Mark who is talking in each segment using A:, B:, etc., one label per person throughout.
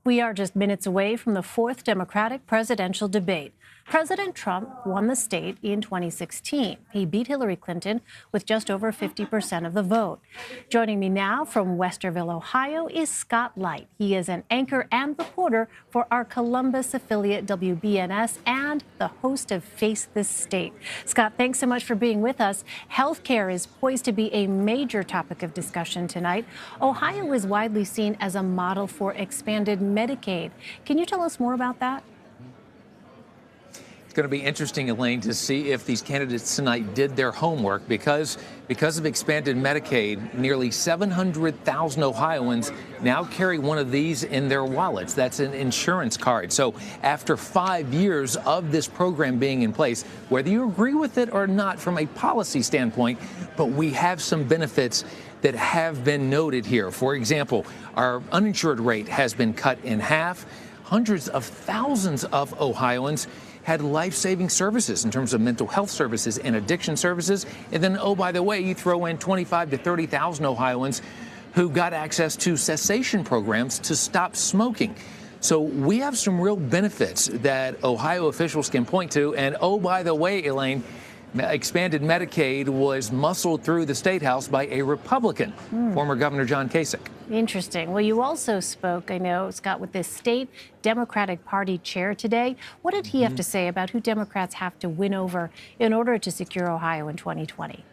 A: We are just minutes away from the fourth Democratic presidential debate. President Trump won the state in 2016. He beat Hillary Clinton with just over 50% of the vote. Joining me now from Westerville, Ohio, is Scott Light. He is an anchor and reporter for our Columbus affiliate WBNS and the host of Face This State. Scott, thanks so much for being with us. Healthcare is poised to be a major topic of discussion tonight. Ohio is widely seen as a model for expanded Medicaid. Can you tell us more about that?
B: It's going to be interesting, Elaine, to see if these candidates tonight did their homework because of expanded Medicaid, nearly 700,000 Ohioans now carry one of these in their wallets. That's an insurance card. So after 5 years of this program being in place, whether you agree with it or not from a policy standpoint, but we have some benefits that have been noted here. For example, our uninsured rate has been cut in half. Hundreds of thousands of Ohioans had life-saving services in terms of mental health services and addiction services. And then, oh, by the way, you throw in 25 to 30,000 Ohioans who got access to cessation programs to stop smoking. So we have some real benefits that Ohio officials can point to. And oh, by the way, Elaine, expanded Medicaid was muscled through the State House by a Republican, former Governor John Kasich.
A: Interesting. Well, you also spoke, I know, Scott, with the state Democratic Party chair today. What did he have to say about who Democrats have to win over in order to secure Ohio in 2020?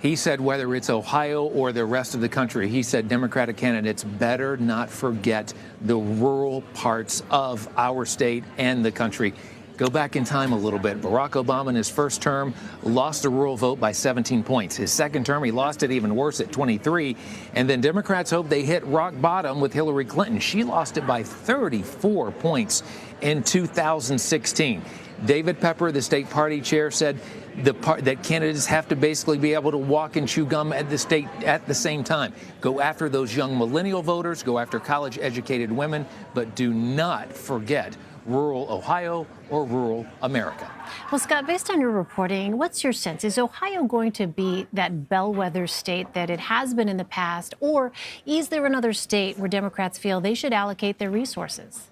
B: He said whether it's Ohio or the rest of the country, he said Democratic candidates better not forget the rural parts of our state and the country. Go back in time a little bit. Barack Obama in his first term lost the rural vote by 17 points. His second term, he lost it even worse at 23. And then Democrats hope they hit rock bottom with Hillary Clinton. She lost it by 34 points in 2016. David Pepper, the state party chair, said that candidates have to basically be able to walk and chew gum at the same time. Go after those young millennial voters, go after college-educated women, but do not forget rural Ohio or rural America.
A: Well, Scott, based on your reporting, what's your sense? Is Ohio going to be that bellwether state that it has been in the past, or is there another state where Democrats feel they should allocate their resources?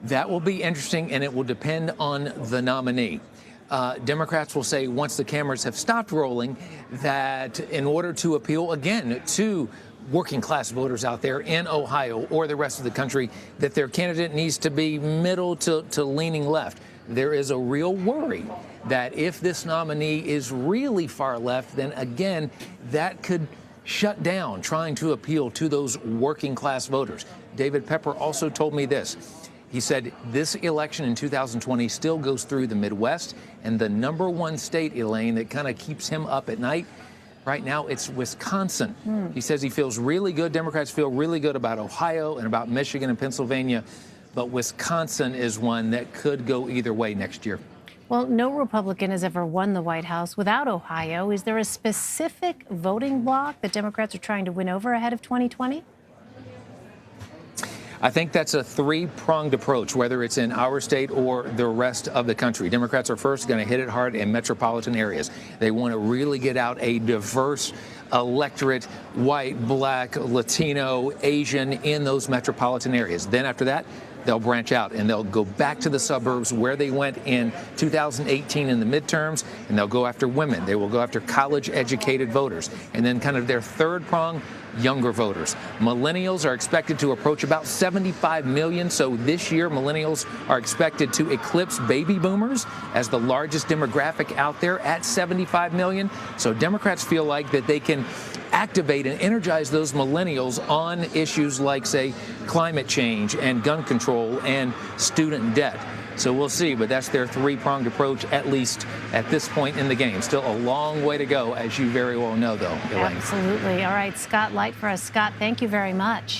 B: That will be interesting, and it will depend on the nominee. Democrats will say once the cameras have stopped rolling that in order to appeal again to working class voters out there in Ohio or the rest of the country, that their candidate needs to be middle to leaning left. There is a real worry that if this nominee is really far left, then again, that could shut down trying to appeal to those working class voters. David Pepper also told me this. He said this election in 2020 still goes through the Midwest, and the number one state, Elaine, that kind of keeps him up at night right now, it's Wisconsin. He says he feels really good. Democrats feel really good about Ohio and about Michigan and Pennsylvania, but Wisconsin is one that could go either way next year.
A: Well, no Republican has ever won the White House without Ohio. Is there a specific voting bloc that Democrats are trying to win over ahead of 2020?
B: I think that's a three-pronged approach, whether it's in our state or the rest of the country. Democrats are first going to hit it hard in metropolitan areas. They want to really get out a diverse electorate, white, black, Latino, Asian, in those metropolitan areas. Then after that, they'll branch out and they'll go back to the suburbs where they went in 2018 in the midterms, and they'll go after women. They will go after college-educated voters. And then kind of their third prong, younger voters. Millennials are expected to approach about 75 million. So this year, millennials are expected to eclipse baby boomers as the largest demographic out there at 75 million. So Democrats feel like that they can activate and energize those millennials on issues like, say, climate change and gun control and student debt. So we'll see, but that's their three-pronged approach, at least at this point in the game. Still a long way to go, as you very well know, though, Elaine.
A: Absolutely. All right, Scott Light for us. Scott, thank you very much.